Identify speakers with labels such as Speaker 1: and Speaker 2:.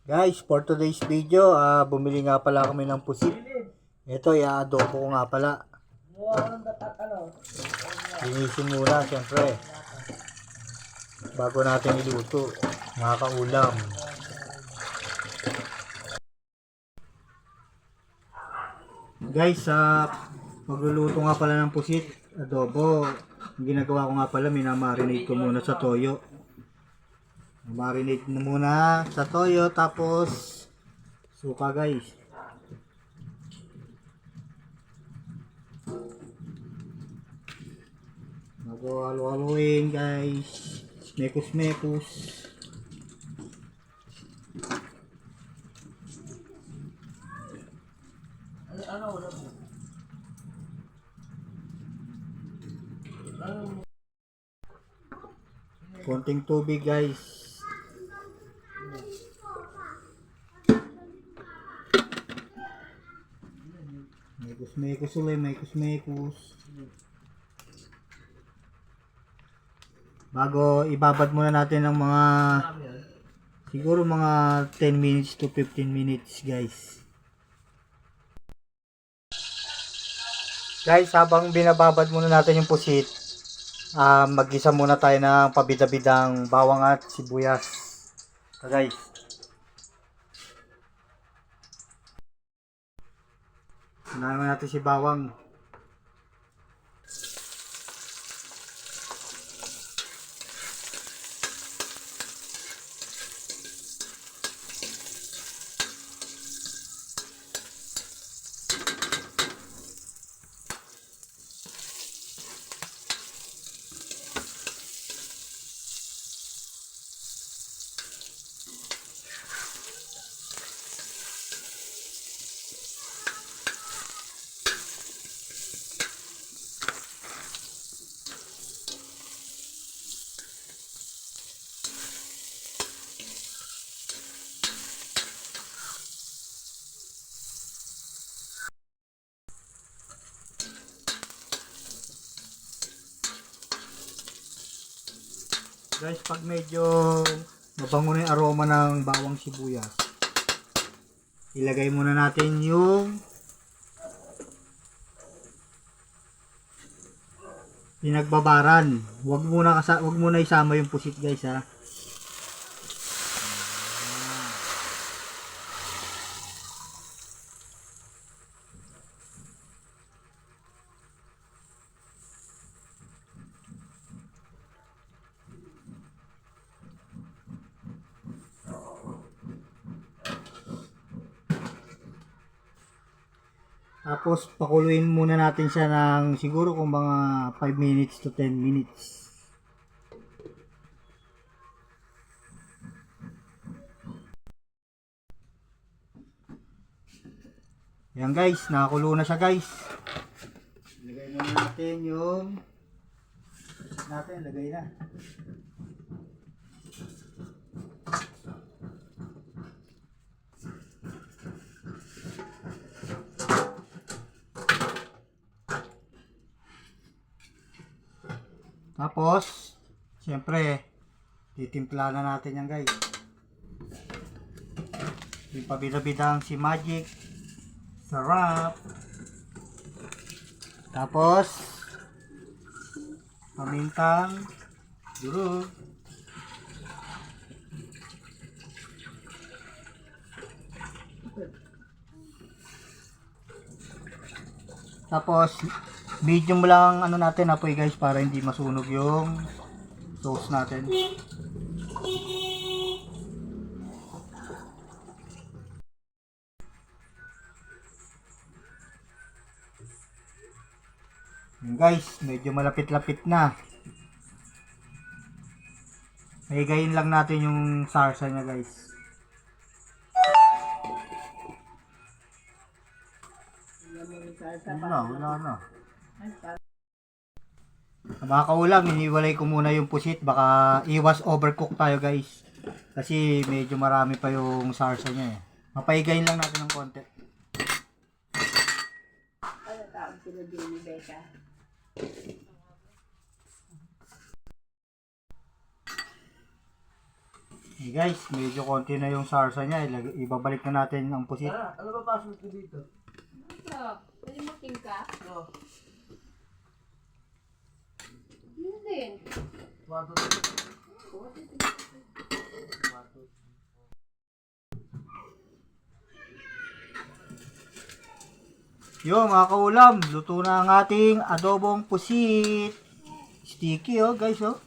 Speaker 1: Guys, for today's video, bumili nga pala kami ng pusit. Ito, i-adobo ko nga pala. Linisin muna, syempre. Bago natin iluto, mga kaulam. Guys, magluluto nga pala ng pusit, adobo. Ang ginagawa ko nga pala, minamarinate ko muna sa toyo. Marinate na muna sa toyo, tapos suka guys. Halo-haloin guys. Mekus-mekus. Konting tubig guys. Mekus-mekus ulit, mekus-mekus. Bago ibabad muna natin ng mga siguro mga 10 minutes to 15 minutes guys. Guys, habang binababad muna natin yung pusit, mag-isa muna tayo ng pabida-bidang bawang at sibuyas. So guys, unahin natin si bawang. Guys, pag medyo mabango na yung aroma ng bawang sibuyas, ilagay muna natin yung pinagbabaran. Wag muna isama yung pusit guys ha. Tapos pakuluin muna natin siya ng siguro kung mga 5 minutes to 10 minutes. Yan guys, nakakulo na siya guys. Ilagay muna natin yung lagay na. Tapos, siyempre, titimpla na natin yan guys. Yung pabida-bidang si Magic. Sarap. Tapos, pamintang durog. Tapos, medium lang ano natin apoy guys para hindi masunog yung sauce natin. Yun guys, medyo malapit-lapit na. Higayin lang natin yung sarsa niya guys. Wala na. Mga kaulam, iniwalay ko muna yung pusit. Baka iwas overcook tayo guys. Kasi medyo marami pa yung sarsa niya eh. Mapahigayin lang natin ng konti.
Speaker 2: Ano tawag sila din ni Becca?
Speaker 1: Hey guys, medyo konti na yung sarsa niya. Ibabalik na natin ang pusit.
Speaker 3: Ano ba password ko dito?
Speaker 2: Ito, pwede mo king ka?
Speaker 3: Oo.
Speaker 2: Yun din.
Speaker 3: 1, 2, 3.
Speaker 1: Yo mga kaulam, luto na ang ating adobong pusit. Sticky oh guys oh.